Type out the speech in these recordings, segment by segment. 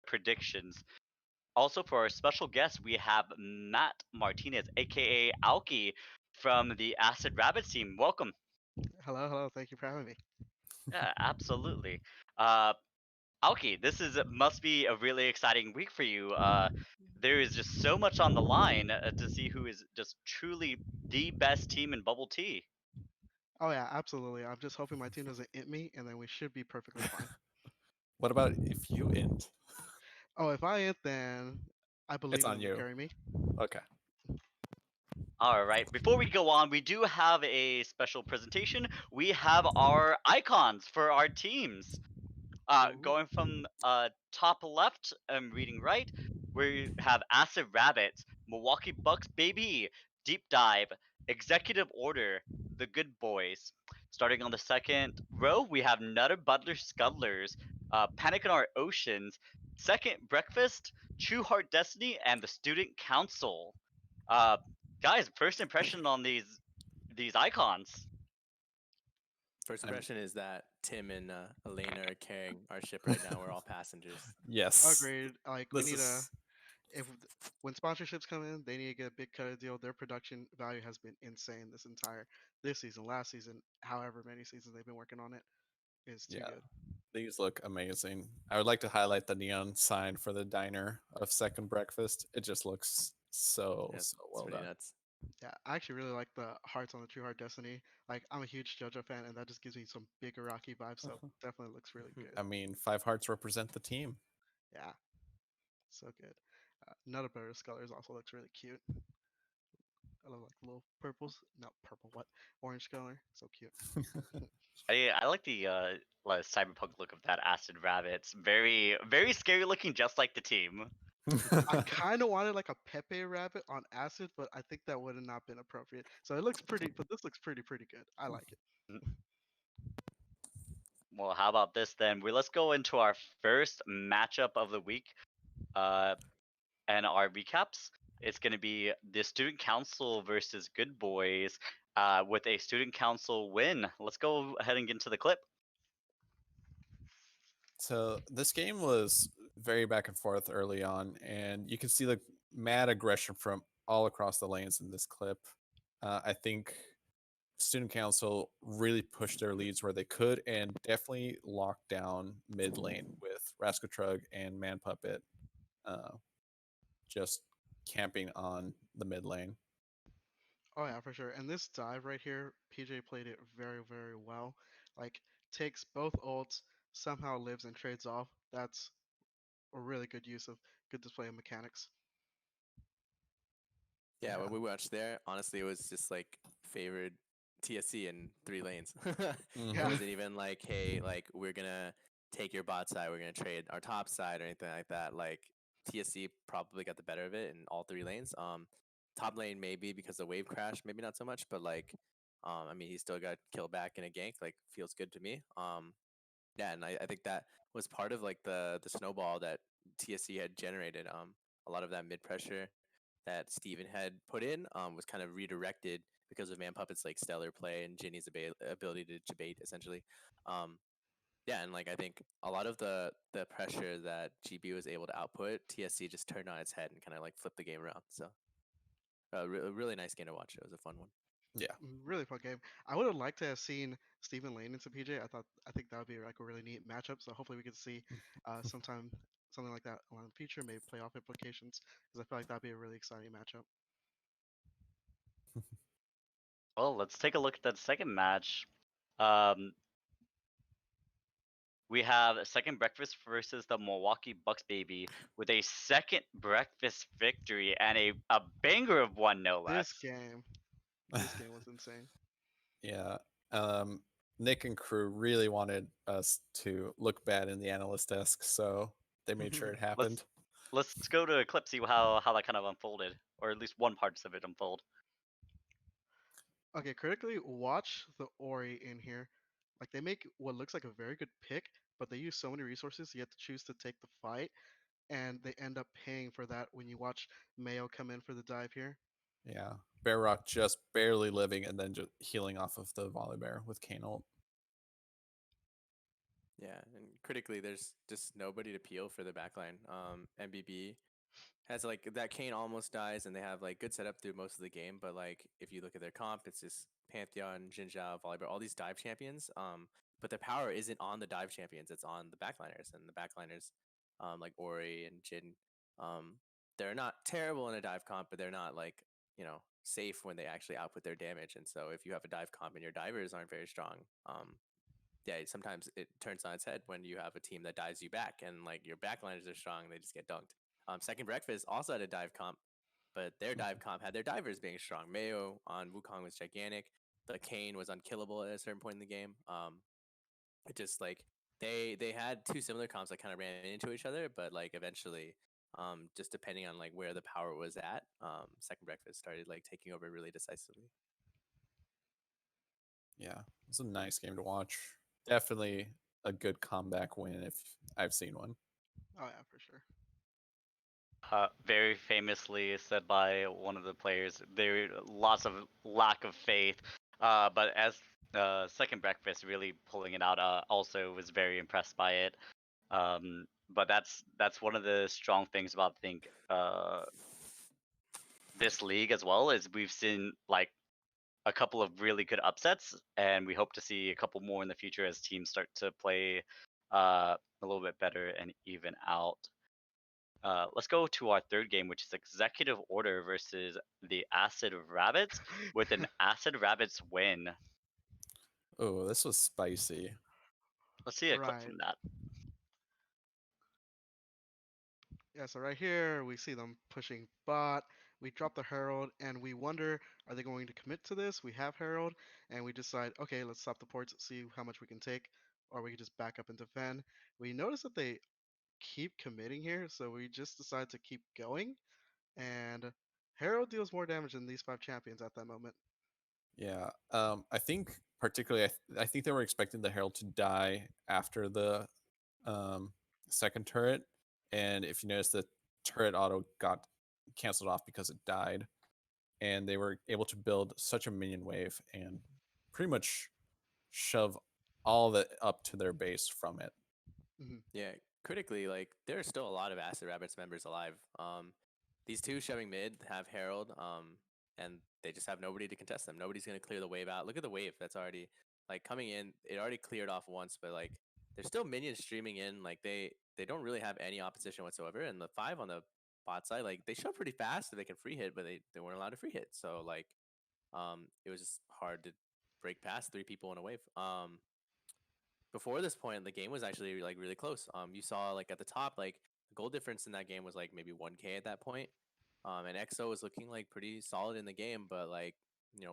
Predictions. Also, for our special guest, we have Matt Martinez, aka Alki, from the Acid Rabbit team. Welcome. Hello, hello. Thank you for having me. Yeah, absolutely. Uh, Alki, this is must be a really exciting week for you. There is just so much on the line to see who is just truly the best team in Bubble Tea. Oh yeah, absolutely. I'm just hoping my team doesn't int me, and then we should be perfectly fine. What about if you int? Oh, if I int, then I It's believe in on them to you. carry me. Okay. All right, before we go on, we do have a special presentation. We have our icons for our teams. Ooh. Going from top left and reading right, we have Acid Rabbit, Milwaukee Bucks Baby, Deep Dive, Executive Order, The Good Boys. Starting on the second row, we have Nutter Butler Scudlers, Panic in Our Oceans, Second Breakfast, True Heart Destiny, and the Student Council. Uh, Guys, first impression on these icons. First I'm impression is that Tim and Elena are carrying our ship right now. We're all passengers. yes. Agreed. Like we This need a is if when sponsorships come in, they need to get a big cut of deal. Their production value has been insane this season, last season, however many seasons they've been working on it is too yeah. good. These look amazing. I would like to highlight the neon sign for the diner of Second Breakfast. It just looks so Yeah, it's well pretty done. nuts. Yeah, I actually really like the hearts on the True Heart Destiny. Like I'm a huge JoJo fan, and that just gives me some big Iraqi vibes. So definitely looks really good. I mean, five hearts represent the team. Yeah, so good. Nutter Butter Scullers also looks really cute. I love like little purples, not purple, what orange color, so cute. I like the cyberpunk look of that acid rabbit. It's very scary looking, just like the team. I kind of wanted like a Pepe rabbit on acid, but I think that would have not been appropriate. So it looks pretty, but this looks pretty good. I like it. Well, how about this then? Let's go into our first matchup of the week, uh, and our recaps. It's going to be the Student Council versus Good Boys, with a Student Council win. Let's go ahead and get into the clip. So this game was very back and forth early on, and you can see the mad aggression from all across the lanes in this clip. I think Student Council really pushed their leads where they could and definitely locked down mid lane with Rascatrug and Man Puppet uh, just camping on the mid lane. Oh yeah, for sure. And this dive right here, PJ played it very, very well. Like takes both ults, somehow lives and trades off. That's a really good use of good display of mechanics. Yeah, Yeah. what we watched there, honestly, it was just like favored TSC in 3 lanes. It Yeah. Hmm. wasn't even like, hey, like we're gonna take your bot side, we're gonna trade our top side or anything like that. Like TSC probably got the better of it in all 3 lanes. Top lane maybe because the wave crash, maybe not so much, but like, I mean, he still got killed back in a gank. Like feels good to me. Yeah, and I think that was part of like the snowball that TSC had generated. A lot of that mid pressure that Steven had put in was kind of redirected because of Man Puppet's like stellar play and Ginny's ability to debate essentially. Um, yeah, and like I think a lot of the pressure that GB was able to output, TSC just turned on its head and kind of like flipped the game around. So a really nice game to watch. It was a fun one. Yeah. Really fun game. I would have liked to have seen Stephen Lane into PJ. I think that would be like a really neat matchup. So hopefully we could see sometime something like that in the future, maybe playoff implications, because I feel like that'd be a really exciting matchup. Well, let's take a look at that second match. Um, we have Second Breakfast versus the Milwaukee Bucks, baby, with a second breakfast victory and a banger of one, no This less. game, this game was insane. Yeah. Um, Nick and crew really wanted us to look bad in the analyst desk, so they made sure it happened. Let's let's go to a clip, see how that kind of unfolded, or at least one parts of it unfold. Okay, critically, watch the Ori in here. Like they make what looks like a very good pick, but they use so many resources. You have to choose to take the fight, and they end up paying for that when you watch Mayo come in for the dive here. Yeah. Bear Rock just barely living and then just healing off of the volley bear with Kane ult. Yeah, and critically, there's just nobody to peel for the backline. MBB has like that Kane almost dies, and they have like good setup through most of the game. But like if you look at their comp, it's just Pantheon, Jinja, Volleyball, all these dive champions. But the power isn't on the dive champions; it's on the backliners, and the backliners, like Ori and Jin, um, they're not terrible in a dive comp, but they're not like safe when they actually output their damage. And so if you have a dive comp and your divers aren't very strong, yeah, sometimes it turns on its head when you have a team that dives you back and like your backliners are strong, they just get dunked. Second Breakfast also had a dive comp, but their dive comp had their divers being strong. Mayo on Wukong was gigantic. The Kane was unkillable at a certain point in the game. It just like they had two similar comps that kind of ran into each other, but like eventually, just depending on like where the power was at, Second Breakfast started like taking over really decisively. Yeah. It was a nice game to watch. Definitely a good comeback win if I've seen one. Oh yeah, for sure. Very famously said by one of the players, there lots of lack of faith. But as Second Breakfast really pulling it out, also was very impressed by it. But that's one of the strong things about I think this league as well is we've seen like a couple of really good upsets, and we hope to see a couple more in the future as teams start to play a little bit better and even out. Let's go to our third game, which is Executive Order versus the Acid Rabbits, with an Acid Rabbits win. Oh, this was spicy. Let's see a clip Right. from that. Yeah, so right here we see them pushing bot. We drop the Herald and we wonder, are they going to commit to this? We have Herald and we decide, okay, let's stop the ports, see how much we can take, or we can just back up and defend. We notice that they keep committing here, so we just decide to keep going. And Herald deals more damage than these five champions at that moment. Yeah. I think particularly, I think they were expecting the Herald to die after the um, second turret, and if you notice, the turret auto got canceled off because it died, and they were able to build such a minion wave and pretty much shove all of it up to their base from it. Hmm. Yeah, critically, like there are still a lot of Acid Rabbits members alive. These two shoving mid have Herald, and they just have nobody to contest them. Nobody's gonna clear the wave out. Look at the wave that's already like coming in. It already cleared off once, but like there's still minions streaming in. Like they don't really have any opposition whatsoever. And the five on the bot side, like they show pretty fast that they can free hit, but they weren't allowed to free hit. So like it was just hard to break past three people in a wave. Before this point, the game was actually like really close. You saw like at the top, like the goal difference in that game was like maybe 1K at that point. And EXO was looking like pretty solid in the game, but like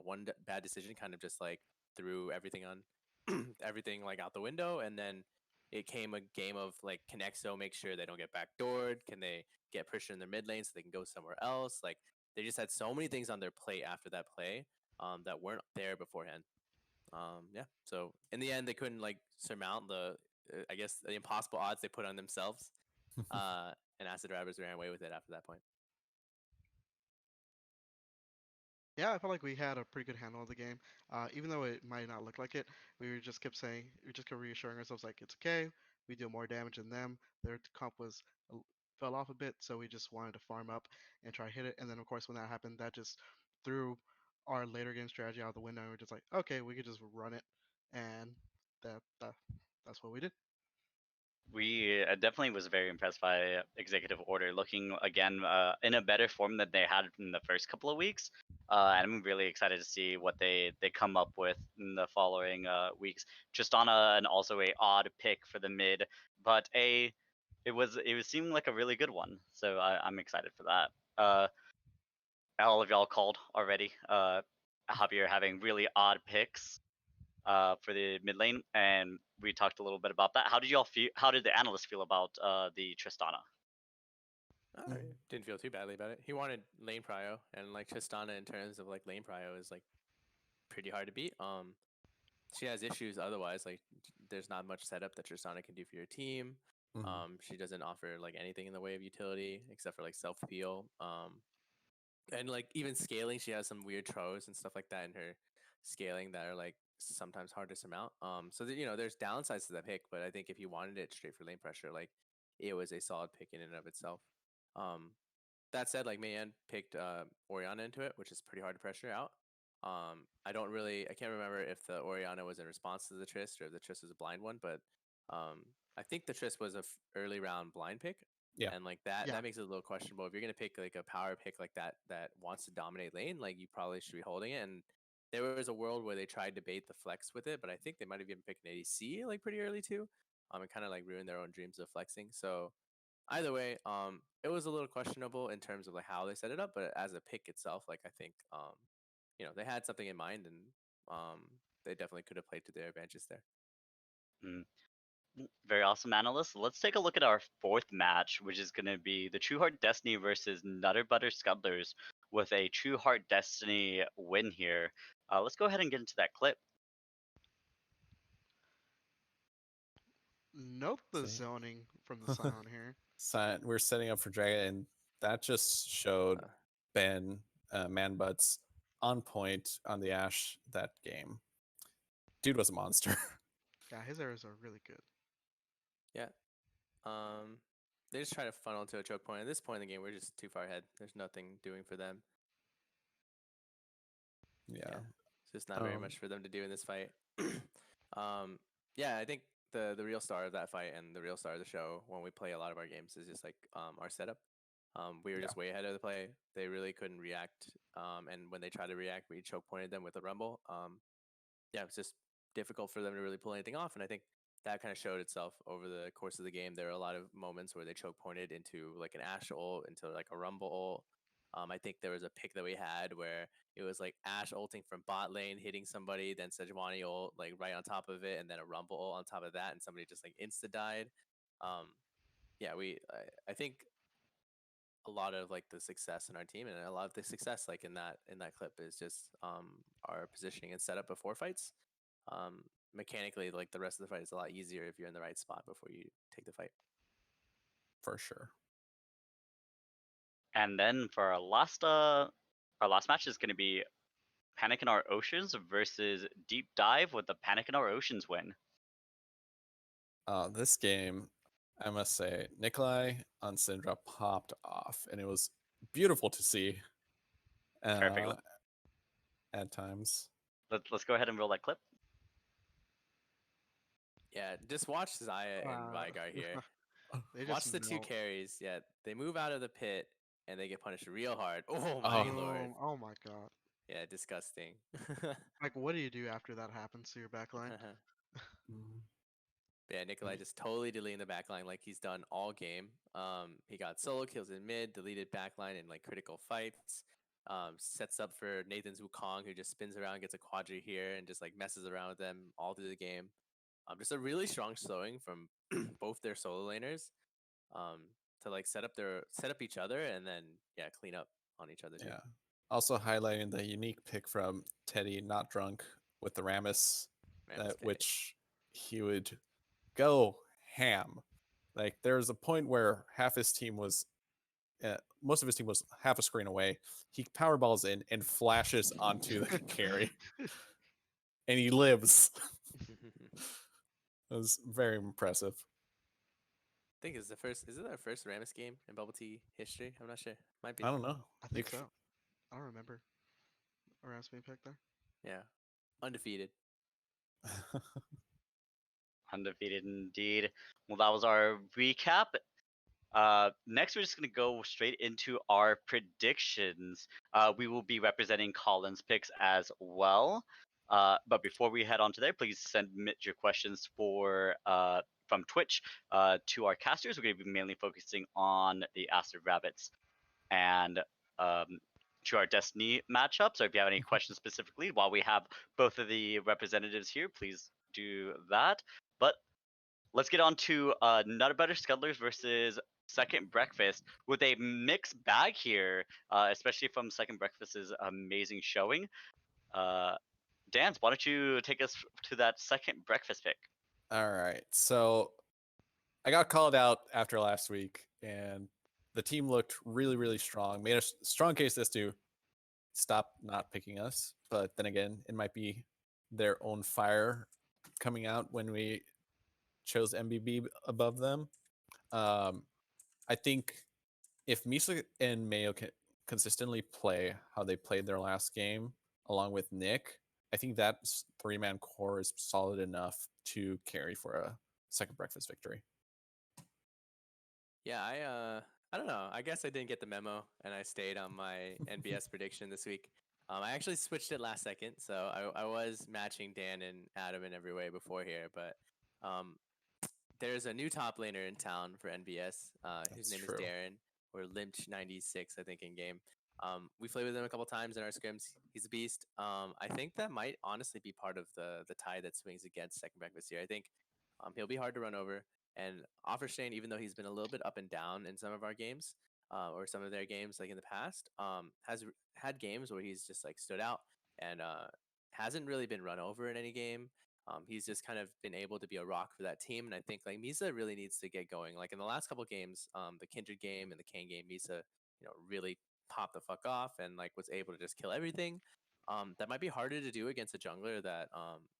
one bad decision kind of just like threw everything on everything like out the window, and then it came a game of like can EXO make sure they don't get backdoored? Can they get pressure in their mid lane so they can go somewhere else? Like they just had so many things on their plate after that play that weren't there beforehand. Yeah. So in the end, they couldn't like surmount the, I guess, the impossible odds they put on themselves. And Acid Rabbits ran away with it after that point. Yeah, I felt like we had a pretty good handle of the game. Even though it might not look like it, just kept saying, we just kept reassuring ourselves like it's okay. We do more damage than them. Their comp was fell off a bit, so we just wanted to farm up and try to hit it. And then of course when that happened, that just threw our later game strategy out the window. And we're just like, okay, we could just run it, and that that's what we did. We definitely was very impressed by Executive Order, looking again in a better form than they had in the first couple of weeks. And I'm really excited to see what they come up with in the following weeks. Tristana, and also a odd pick for the mid, but it was seeming like a really good one. So I'm excited for that. All of y'all called already. Javier having really odd picks for the mid lane, and we talked a little bit about that. How did y'all feel? How did the analysts feel about the Tristana? I didn't feel too badly about it. He wanted lane prio, and like Tristana in terms of like lane prio is like pretty hard to beat. She has issues otherwise. Like there's not much setup that Tristana can do for your team. Mhm. She doesn't offer like anything in the way of utility except for like self peel. And like even scaling, she has some weird tros and stuff like that in her scaling that are like sometimes hard to surmount. So that there's downsides to that pick, but I think if you wanted it straight for lane pressure, like it was a solid pick in and of itself. Um, that said, like Mayan picked Oriana into it, which is pretty hard to pressure out. I can't remember if the Oriana was in response to the Trist or if the Trist was a blind one, but I think the Trist was a early round blind pick, Yeah. and like that Yeah, that makes it a little questionable. If you're gonna pick like a power pick like that wants to dominate lane, like you probably should be holding it. And there was a world where they tried to bait the flex with it, but I think they might have even picked an ADC like pretty early too. And kind of like ruined their own dreams of flexing. So either way, it was a little questionable in terms of like how they set it up, but as a pick itself, like I think, they had something in mind, and they definitely could have played to their advantages there. Mm, very awesome, analysts. Let's take a look at our fourth match, which is going to be the True Heart Destiny versus Nutter Butter Scuttlers, with a True Heart Destiny win here. Let's go ahead and get into that clip. note the See. zoning from the sound here. We're setting up for Dragon, and that just showed Uh, Ben Man Butts on point on the Ash that game. Dude was a monster. Yeah, his arrows are really good. yeah, um, they just try to funnel to a choke point. At this point in the game, we're just too far ahead. There's nothing doing for them. Yeah. Yeah, it's just not very Um, much for them to do in this fight. um, yeah, I think the real star of that fight and the real star of the show when we play a lot of our games is just like our setup. We were yeah. just way ahead of the play. They really couldn't react, and when they tried to react, we choke pointed them with a rumble. Yeah, it's just difficult for them to really pull anything off, and I think that kind of showed itself over the course of the game. There were a lot of moments where they choke pointed into like an Ashe ult, into like a rumble ult. I think there was a pick that we had where it was like Ashe ulting from bot lane, hitting somebody, then Sejuani ult like right on top of it, and then a rumble ult on top of that, and somebody just like insta died. Um, yeah, I think a lot of like the success in our team, and a lot of the success like in that clip is just our positioning and setup before fights. Um, Mechanically, like the rest of the fight is a lot easier if you're in the right spot before you take the fight. for sure. And then for our last match is going to be Panic in Our Oceans versus Deep Dive with the Panic in Our Oceans win. This game, I must say, Nikolai on Syndra popped off, and it was beautiful to see Perfect. uh, at times. Let's go ahead and roll that clip. Yeah, just watch Zaya and Uh, Vigar here. they just Watch the two melt. carries. Yeah, they move out of the pit and they get punished real hard. Oh my Oh, lord. Boom. Oh my god. Yeah, disgusting. Like, what do you do after that happens to your backline? mm, Yeah, Nikolai just totally deleting the backline like he's done all game. He got solo kills in mid, deleted backline in like critical fights. Sets up for Nathan's Wukong, who just spins around, gets a quadri here, and just like messes around with them all through the game. Just a really strong slowing from both their solo laners um, to like set up each other and then yeah clean up on each other too. yeah. Also highlighting the unique pick from Teddy, not drunk, with the Ramus, Rammus pick. which he would go ham. Like there was a point where half his team was, most of his team was half a screen away. He powerballs in and flashes onto the carry, and he lives. It was very impressive. I think it's the first. Is it our first Rammus game in bubble tea history? I'm not sure. Might I be. don't know. I You think so. I don't remember. Or ask me pick there. Yeah, undefeated. Undefeated indeed. Well, that was our recap. Next, we're just going to go straight into our predictions. We will be representing Colin's picks as well. But before we head on to there, please submit your questions from Twitch to our casters. We're going to be mainly focusing on the Aster Rabbits and um, to our Destiny matchup. So if you have any questions specifically, while we have both of the representatives here, please do that. But let's get on to Nutter Butter Scuttlers versus Second Breakfast with a mixed bag here, especially from Second Breakfast's amazing showing. Uh, Dance, why don't you take us to that Second Breakfast pick? All right. So I got called out after last week, and the team looked really, really strong. Made a strong case as to stop not picking us. But then again, it might be their own fire coming out when we chose MBB above them. Um, I think if Misa and Mayo can consistently play how they played their last game, along with Nick, I think that three-man core is solid enough to carry for a second breakfast victory. Yeah, I don't know. I guess I didn't get the memo, and I stayed on my NBS prediction this week. I actually switched it last second, so I was matching Dan and Adam in every way before here, but um, there's a new top laner in town for NBS, whose That's name is true. Darren, or Lynch96, I think, in game. We played with him a couple times in our scrims. He's a beast. I think that might honestly be part of the tide that swings against Second Breakfast here. I think he'll be hard to run over. And Offerstein, even though he's been a little bit up and down in some of our games, or some of their games like in the past, had games where he's just like stood out and hasn't really been run over in any game. He's just kind of been able to be a rock for that team, and I think like Misa really needs to get going. Like in the last couple games, the Kindred game and the Kane game, Misa, really popped the fuck off and like was able to just kill everything. That might be harder to do against a jungler that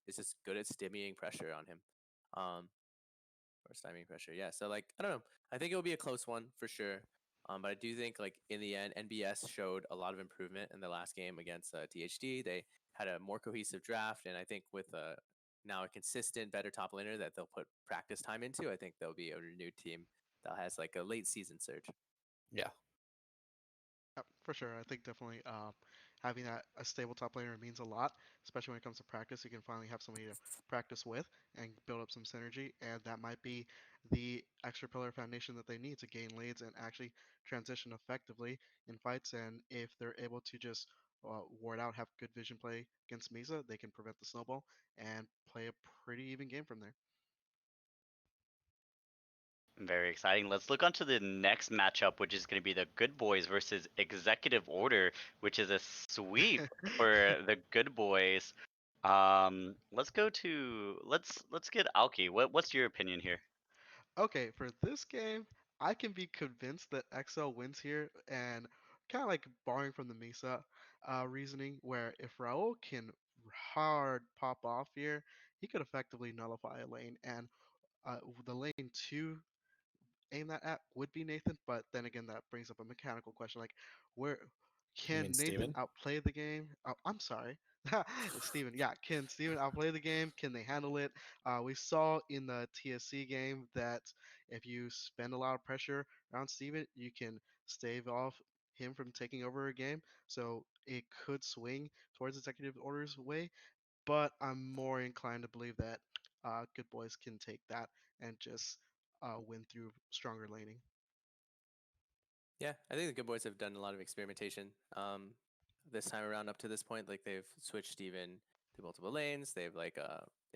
is just good at stemming pressure on him. Um, or stymieing pressure. Yeah. So like I don't know. I think it will be a close one for sure. But I do think like in the end, NBS showed a lot of improvement in the last game against THD. They had a more cohesive draft, and I think with now a consistent, better top laner that they'll put practice time into, I think they'll be a renewed team that has like a late season surge. Yeah. Yep, for sure. I think definitely having that a stable top laner means a lot, especially when it comes to practice. You can finally have somebody to practice with and build up some synergy, and that might be the extra pillar foundation that they need to gain leads and actually transition effectively in fights. And if they're able to just ward out, have good vision play against Misa, they can prevent the snowball and play a pretty even game from there. Very exciting. Let's look on to the next matchup, which is going to be the Good Boys versus Executive Order, which is a sweep for the Good Boys. Let's get Alki. What's your opinion here? Okay, for this game, I can be convinced that XL wins here, and kind of like borrowing from the Mesa reasoning, where if Raul can hard pop off here, he could effectively nullify a lane, and the lane 2 aim that at would be Nathan, but then again, that brings up a mechanical question like, where You mean can Nathan Steven? outplay the game? Oh, I'm sorry. Steven, yeah, can Steven outplay the game? Can they handle it? We saw in the TSC game that if you spend a lot of pressure around Steven, you can stave off him from taking over a game. So it could swing towards Executive Order's way, but I'm more inclined to believe that Good Boys can take that and just win through stronger laning. Yeah, I think the good boys have done a lot of experimentation this time around up to this point. Like they've switched Steven to multiple lanes. They've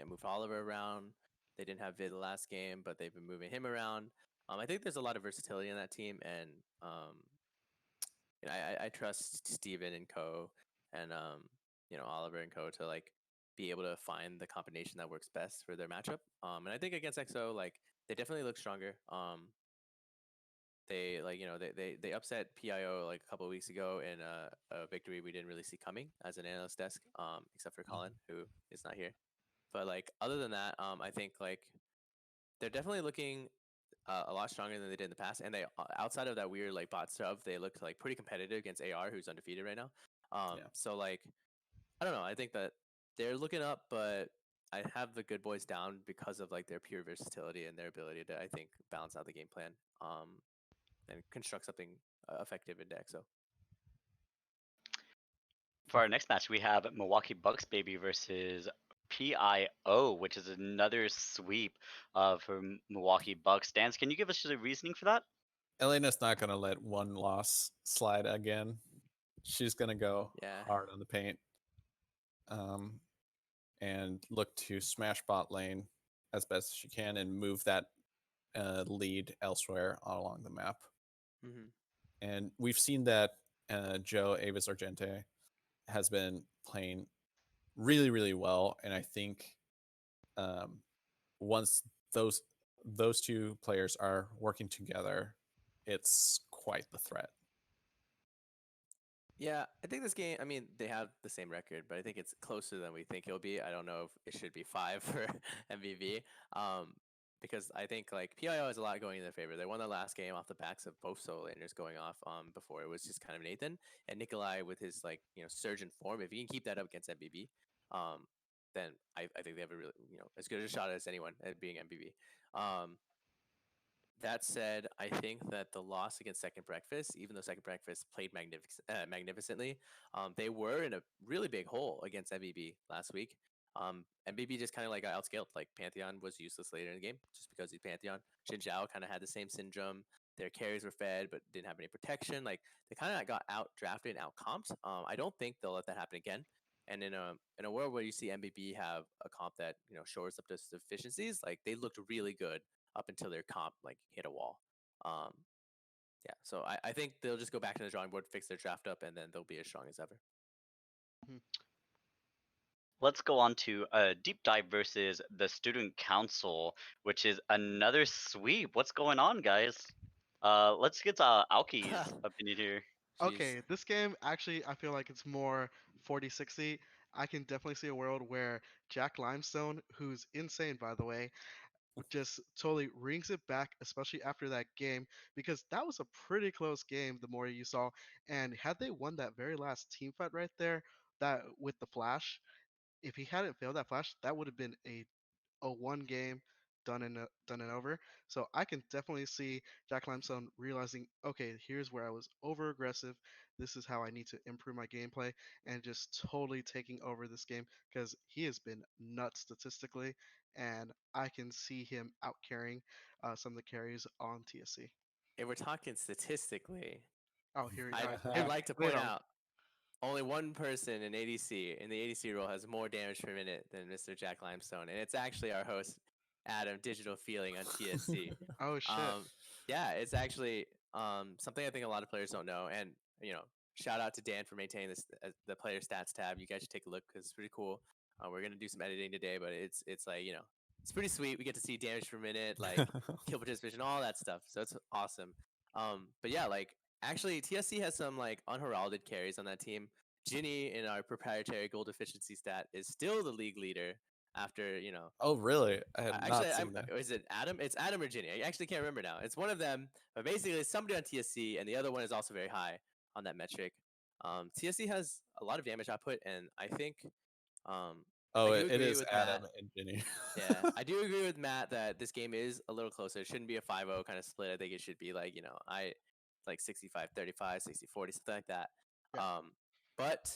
moved Oliver around. They didn't have Vid last game, but they've been moving him around. I think there's a lot of versatility in that team, and I trust Steven and Co. and Oliver and Co. to like be able to find the combination that works best for their matchup. And I think against EXO, like they definitely look stronger. They they upset PIO like a couple of weeks ago in a victory we didn't really see coming as an analyst desk, except for Colin, Mhm. who is not here. But like other than that, I think like they're definitely looking a lot stronger than they did in the past. And they outside of that weird like bot stuff, they look like pretty competitive against AR, who's undefeated right now. Yeah. So like I don't know. I think that they're looking up, but I have the good boys down because of like their pure versatility and their ability to I think balance out the game plan. And construct something effective in deck. So For our next match, we have Milwaukee Bucks baby versus PIO, which is another sweep for Milwaukee Bucks. Dance, can you give us the reasoning for that? Elena's not going to let one loss slide again. She's going to go yeah, hard on the paint, um, and look to smash bot lane as best as she can and move that lead elsewhere along the map. hmm And we've seen that Joe Avis Argente has been playing really, really well. And I think um, once those those two players are working together, it's quite the threat. yeah. I think this game. I mean, they have the same record, but I think it's closer than we think it'll be. I don't know if it should be 5 for MVV. Um, because I think like PIO has a lot going in their favor. They won the last game off the backs of both solo laners going off. Before it was just kind of Nathan and Nikolai with his like surge in form. If he can keep that up against MVB, um, then I think they have a really as good a shot as anyone at being MVB. Um, That said, I think that the loss against Second Breakfast, even though Second Breakfast played magnificently, they were in a really big hole against MBB last week. MBB just kind of like got outscaled. Like Pantheon was useless later in the game just because he's Pantheon. Xin Zhao kind of had the same syndrome. Their carries were fed but didn't have any protection. Like they kind of got out drafted and out comped. I don't think they'll let that happen again. And in a world where you see MBB have a comp that shores up those deficiencies, like they looked really good up until their comp like hit a wall. Um, yeah, so I think they'll just go back to the drawing board, fix their draft up, and then they'll be as strong as ever. Mhm. Let's go on to Deep Dive versus the Student Council, which is another sweep. What's going on, guys? Let's get Alki's opinion here. Jeez. Okay, this game actually I feel like it's more 40-60. I can definitely see a world where Jack Limestone, who's insane by the way, just totally rings it back, especially after that game, because that was a pretty close game the more you saw. And had they won that very last team fight right there, that with the flash, if he hadn't failed that flash, that would have been a one game done and over. So I can definitely see Jack Limestone realizing, okay, here's where I was over aggressive. This is how I need to improve my gameplay, and just totally taking over this game because he has been nuts statistically, and I can see him out carrying some of the carries on TSC. If we're talking statistically, Oh, here, I'd, here, I'd like to lay it point on. out only one person in ADC in the ADC role has more damage per minute than Mr. Jack Limestone, and it's actually our host Adam digital feeling on TSC. Oh shit. Um, yeah, it's actually something I think a lot of players don't know. And you know, shout out to Dan for maintaining this the player stats tab. You guys should take a look because it's pretty cool. We're gonna do some editing today, but it's like it's pretty sweet. We get to see damage per minute, like kill participation, all that stuff. So it's awesome. But yeah, like actually TSC has some like unheralded carries on that team. Ginny in our proprietary gold efficiency stat is still the league leader after Oh, really? I had Actually, not seen that. is it Adam? It's Adam or Ginny. I actually can't remember now. It's one of them, but basically it's somebody on TSC, and the other one is also very high on that metric. TSC has a lot of damage output, and I think I Oh, do it agree is with Adam Matt. and Ginny. Yeah, I do agree with Matt that this game is a little closer. It shouldn't be a 5-0 kind of split. I think it should be like, I like 65-35, 60-40, something like that. Yeah. But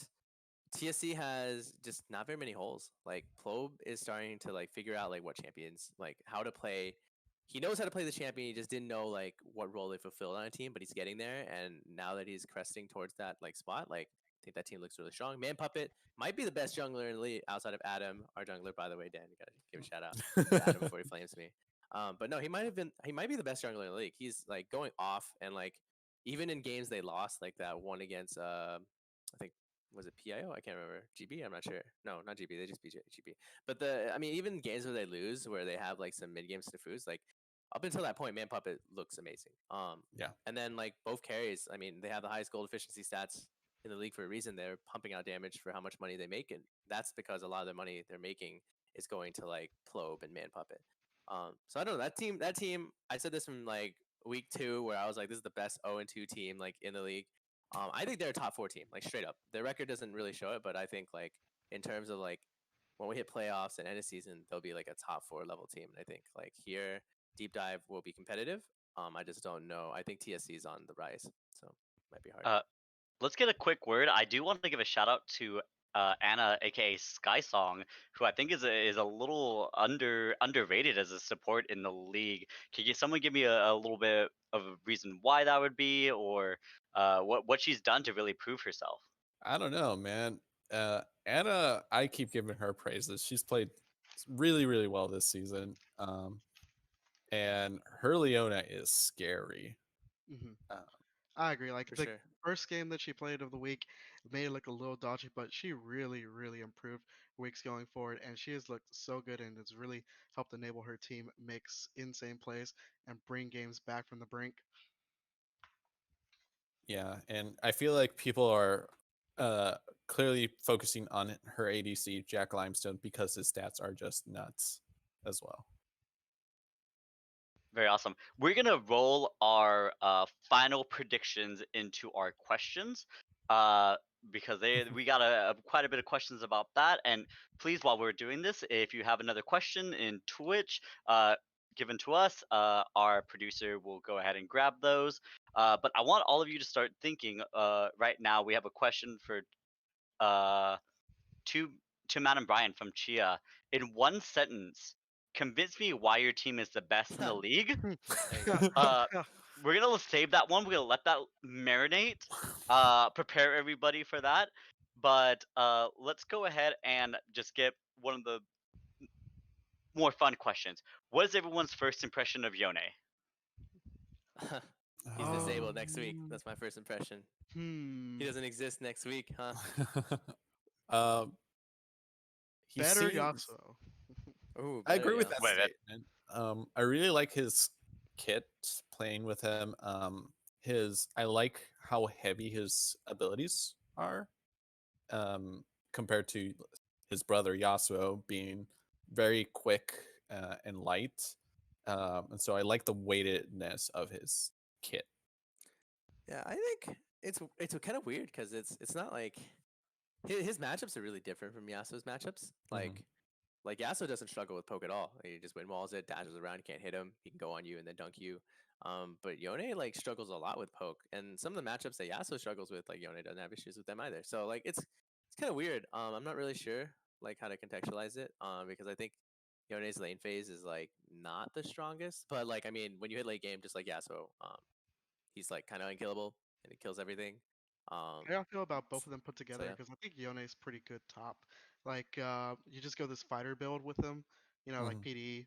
TSC has just not very many holes. Like Plobe is starting to like figure out like what champions, like how to play. He knows how to play the champion. He just didn't know like what role they fulfilled on a team, but he's getting there. And now that he's cresting towards that like spot, like I think that team looks really strong. Man Puppet might be the best jungler in the league outside of Adam, our jungler, by the way. Dan, you gotta give a shout out to Adam before he flames me. But no, he might be the best jungler in the league. He's like going off and like even in games they lost, like that one against I think was it PIO? I can't remember. GB? I'm not sure. No, not GB. They just beat GB. But I mean, even games where they lose, where they have like some mid game snafus, like up until that point, Man Puppet looks amazing. Yeah. And then like both carries, I mean, they have the highest gold efficiency stats in the league for a reason. They're pumping out damage for how much money they make, and that's because a lot of the money they're making is going to like Plobe and Man Puppet. So I don't know that team. That team, I said this from like week 2, where I was like, this is the best 0-2 team like in the league. I think they're a top 4 team, like straight up. Their record doesn't really show it, but I think like in terms of like when we hit playoffs and end of season, they'll be like a top 4 level team. And I think like here, deep dive will be competitive. I just don't know. I think TSC is on the rise, so might be hard. Let's get a quick word. I do want to give a shout out to Anna, aka Sky Song, who I think is a little underrated as a support in the league. Can someone give me a little bit of a reason why that would be, or what she's done to really prove herself? I don't know, man. Anna, I keep giving her praises. She's played really, really well this season. And her Leona is scary. Hmm. Uh, I agree. Like For the sure. first game that she played of the week made it look a little dodgy, but she really, really improved weeks going forward, and she has looked so good and has really helped enable her team make insane plays and bring games back from the brink. yeah, and I feel like people are uh, clearly focusing on her ADC, Jack Limestone, because his stats are just nuts as well. Very awesome. We're gonna roll our final predictions into our questions, uh, because we got quite a bit of questions about that. And please, while we're doing this, if you have another question in Twitch, given to us, our producer will go ahead and grab those. But I want all of you to start thinking. Right now, we have a question for uh, to Madam Brian from Chia. In one sentence, convince me why your team is the best in the league. There you go. uh, we're gonna save that one. We're gonna let that marinate. Prepare everybody for that. But let's go ahead and just get one of the more fun questions. What is everyone's first impression of Yone? He's disabled next week. Um, That's my first impression. hmm. He doesn't exist next week, huh? um, he Better seems. Yasuo. Ooh, I better agree with that Wait, Yasuo. statement. I really like his kit playing with him. I like how heavy his abilities are. Compared to his brother Yasuo being very quick and light. And so I like the weightedness of his kit. Yeah, I think it's kind of weird because it's not like his matchups are really different from Yasuo's matchups. Mhm. Like Yasuo doesn't struggle with poke at all. Like, he just windwalls it, dashes around, you can't hit him. He can go on you and then dunk you. But Yone like struggles a lot with poke, and some of the matchups that Yasuo struggles with, like Yone doesn't have issues with them either. So like it's kind of weird. I'm not really sure like how to contextualize it. Because I think Yone's lane phase is like not the strongest, but like I mean when you hit late game, just like Yasuo, he's like kind of unkillable and he kills everything. Um, How y'all feel about both s- of them put so together? yeah. Because I think Yone's pretty good top. Like, you just go this fighter build with him, like Mhm. PD.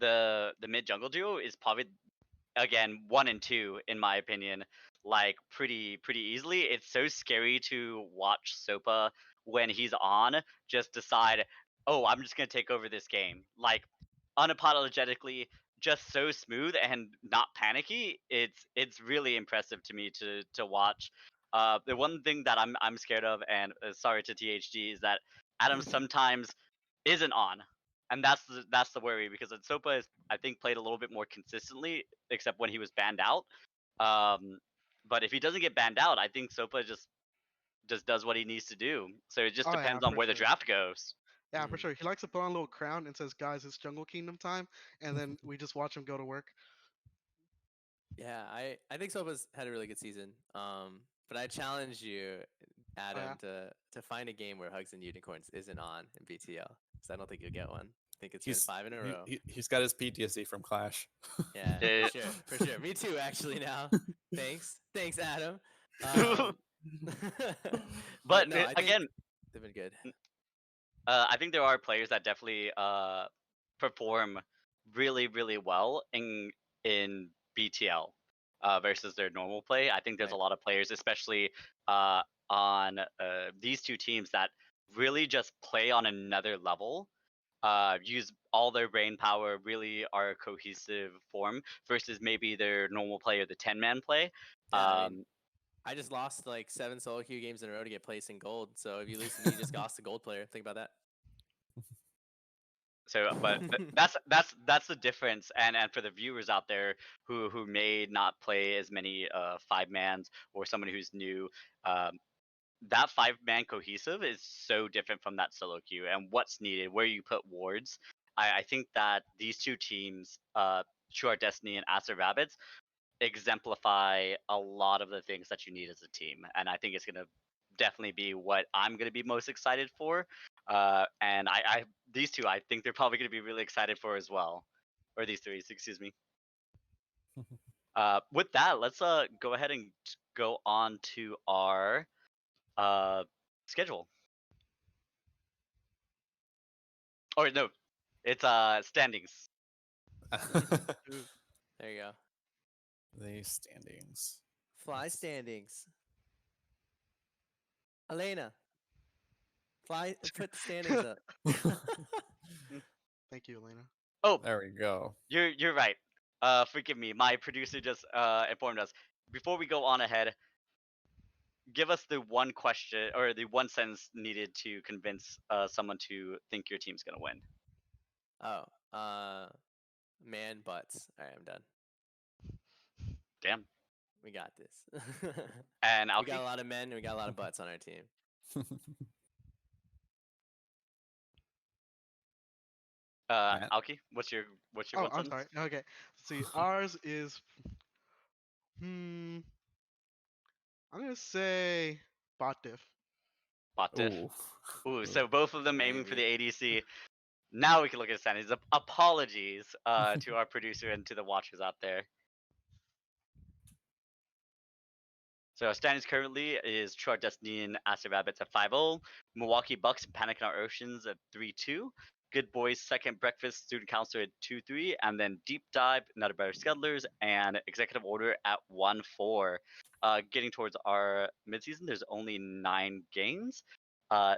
the mid jungle duo is probably again 1 and 2 in my opinion, like pretty easily. It's so scary to watch Sopa when he's on just decide, oh, I'm just gonna take over this game, like unapologetically, just so smooth and not panicky. It's really impressive to me to watch. The one thing that I'm scared of, and sorry to THG, is that Adam sometimes isn't on, and that's the worry, because Sopa is, I think, played a little bit more consistently, except when he was banned out. Um, but if he doesn't get banned out, I think Sopa just does what he needs to do. So it just Oh yeah, depends on for where the sure. draft goes. Yeah, for Mhm. sure. He likes to put on a little crown and says, "Guys, it's Jungle Kingdom time," and then we just watch him go to work. Yeah, I think Sopa's had a really good season. But I challenge you, Oh yeah. Adam, to find a game where Hugs and Unicorns isn't on in BTL, because I don't think you'll get one. I think it's been He's 5 in a row. he's got his PTSD from Clash. Yeah, for Uh, sure, for sure. Me too, actually. Now, thanks, Adam. Um, but but no, I think again, they've been good. I think there are players that definitely perform really well in BTL versus their normal play. I think there's a Right. lot of players, especially on these two teams, that really just play on another level. Use all their brain power, really are a cohesive form versus maybe their normal play or the 10-man play. Yeah, I mean, Um, I just lost like 7 solo queue games in a row to get placed in gold. So if you lose to me, you just lost a gold player. Think about So, but that. that's the difference, and for the viewers out there who may not play as many 5 mans, or somebody who's new, um, that 5-man cohesive is so different from that solo queue, and what's needed, where you put wards. I think that these two teams, True Art Destiny and Acer Rabbits, exemplify a lot of the things that you need as a team, and I think it's gonna definitely be what I'm gonna be most excited for. And I these two, I think they're probably gonna be really excited for as well, or these three, excuse me. With that, let's go ahead and go on to our uh schedule. Or no, it's standings. Ooh. There you go. The standings. Fly standings. Elena, fly. Put the standings up. Mm. Thank you, Elena. Oh, There we go. you're right. Forgive me. My producer just informed us. Before we go on ahead, give us the one question or the one sentence needed to convince someone to think your team's gonna win. Oh, man butts. All right, I'm done. Damn. We got this. And We got Alki, a lot of men and we got a lot of butts on our team. Matt. Alki, what's your Oh, one I'm sentence? sorry. Okay. Let's see. Ours is hmm. I'm gonna say bot diff. Bot diff. Ooh. Ooh, so both of them aiming for the Maybe. ADC. Now we can look at standings. Apologies to our producer and to the watchers out there. So our standings currently is True Art Destiny and Acid Rabbits at 5-0, Milwaukee Bucks and Panic in Our Oceans at 3-2, Good Boys Second Breakfast Student Council at 2-3, and then Deep Dive, Nutter Better Scuttlers, and Executive Order at 1-4. Getting towards our midseason, there's only 9 games.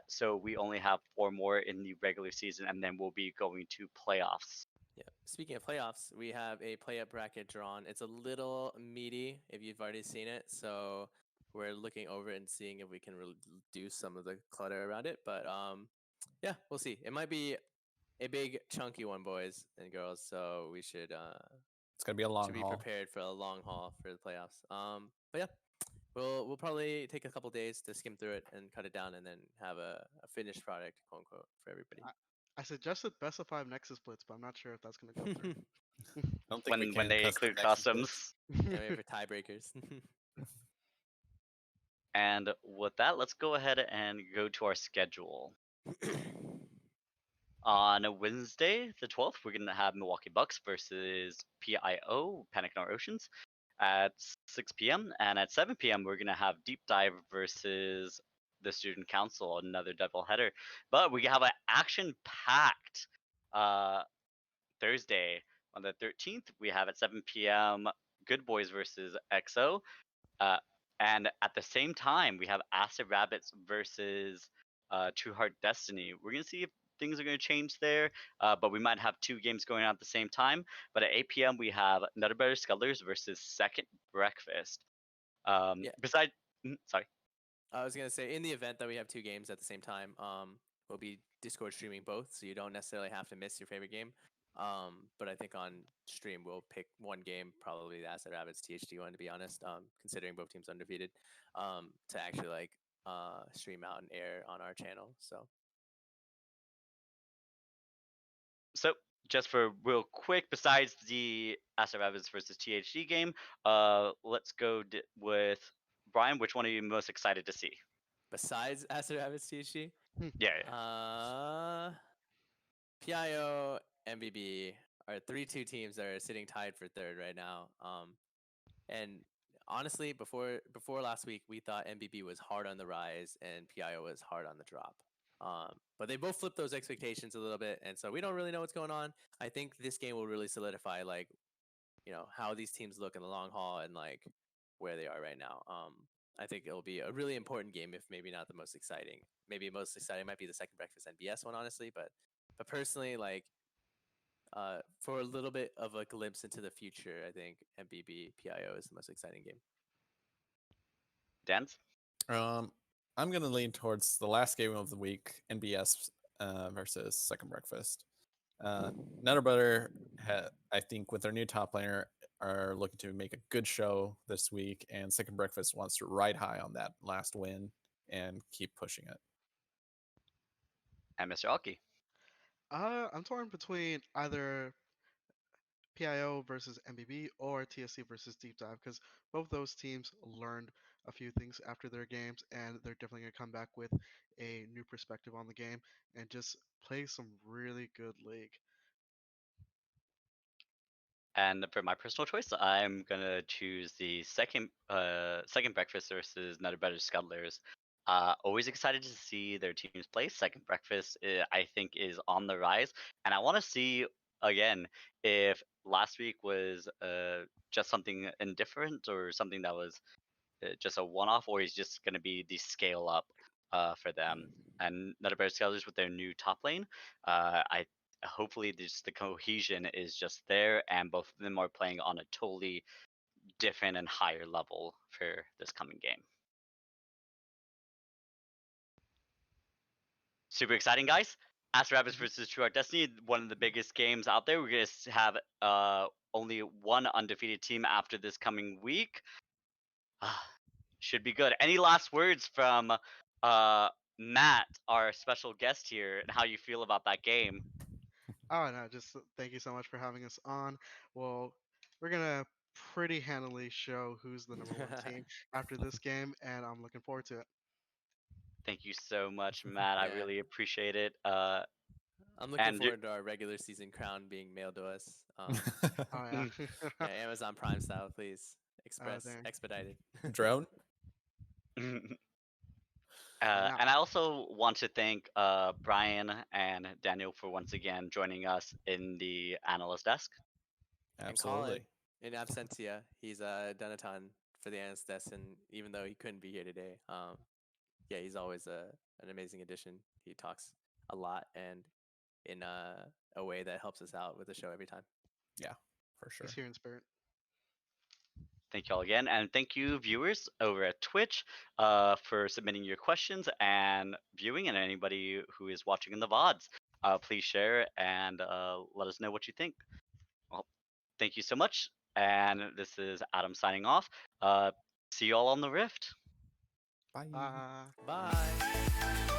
So we only have 4 more in the regular season, and then we'll be going to playoffs. Yeah. Speaking of playoffs, we have a play-up bracket drawn. It's a little meaty if you've already seen it, so we're looking over it and seeing if we can reduce some of the clutter around it. But yeah, we'll see. It might be a big chunky one, boys and girls. So we It's gonna be a long should be haul. prepared for a long haul for the playoffs. But yeah, we'll probably take a couple days to skim through it and cut it down, and then have a finished product, quote unquote, for everybody. I, I suggested best of 5 Nexus splits, but I'm not sure if that's gonna go through. I don't think we When can they custom include Nexus splits. customs. Yeah, maybe for tiebreakers. And with that, let's go ahead and go to our schedule. On Wednesday, the 12th, we're going to have Milwaukee Bucks versus PIO, Panic in Our Oceans, at 6 p.m. And at 7 p.m., we're going to have Deep Dive versus the Student Council, another doubleheader. But we have an action packed Thursday On the 13th, we have at 7 p.m. Good Boys versus EXO. Uh, and at the same time, we have Acid Rabbits versus True Heart Destiny. We're gonna see if things are gonna change there, but we might have two games going on at the same time. But at 8 p.m., we have Nutter Butter Scholars versus Second Breakfast. Yeah, Besides, sorry, I was gonna say in the event that we have two games at the same time, we'll be Discord streaming both, so you don't necessarily have to miss your favorite game. But I think on stream we'll pick one game, probably the Acid Rabbits THD one, to be honest. Considering both teams undefeated, to actually like stream out and air on our channel. So so just for real quick, besides the Acid Rabbits versus THD game, let's go with Brian. Which one are you most excited to see? besides Acid Rabbits THD, Hmm. Yeah, uh, PIO, MBB are 3-2 teams that are sitting tied for third right now. And honestly, before last week, we thought MBB was hard on the rise and PIO was hard on the drop. But they both flipped those expectations a little bit, and so we don't really know what's going on. I think this game will really solidify like how these teams look in the long haul and like where they are right now. I think it'll be a really important game, if maybe not the most exciting. Maybe most exciting might be the second breakfast NBS one, honestly. But personally, like for a little bit of a glimpse into the future, I think MBB PIO is the most exciting game. Dance. Um, I'm gonna lean towards the last game of the week, NBS versus Second Breakfast. Nutter Butter, I think, with their new top laner, are looking to make a good show this week, and Second Breakfast wants to ride high on that last win and keep pushing it. And Mr. Alki. I'm torn between either PIO versus MBB or TSC versus Deep Dive because both those teams learned a few things after their games and they're definitely going to come back with a new perspective on the game and just play some really good league. And for my personal choice, I'm gonna choose the second breakfast versus Nutter Butter Scuttlers. Always excited to see their teams play. Second breakfast, I think, is on the rise, and I want to see again if last week was just something indifferent or something that was just a one-off, or is just gonna be the scale up for them. And Nutter Butter Scuttlers with their new top lane, I hopefully just the cohesion is just there and both of them are playing on a totally different and higher level for this coming game. Super exciting, guys. Ask Rabbits Mhm. versus True Art Destiny, one of the biggest games out there. We're going to have only one undefeated team after this coming week. Should be good. Any last words from Matt, our special guest here, and how you feel about that game? Oh, no, just thank you so much for having us on. Well, we're going to pretty handily show who's the number one team after this game, and I'm looking forward to it. Thank you so much, Matt. I Yeah, really appreciate it. I'm looking And forward to our regular season crown being mailed to us. Oh, y- yeah. Yeah, Amazon Prime style, please. Oh, Express dang. expedited. Drone. But now, And I also want to thank Brian and Daniel for once again joining us in the analyst desk. And Colin Absolutely. in absentia, he's done a ton for the analyst desk, and even though he couldn't be here today, yeah, he's always an amazing addition. He talks a lot and in a way that helps us out with the show every time. Yeah, for he's sure. here in spirit. Thank you all again. And thank you, viewers over at Twitch, for submitting your questions and viewing, and anybody who is watching in the VODs. Please share and let us know what you think. Well, thank you so much. And this is Adam signing off. See you all on the Rift. Bye. Bye. Bye.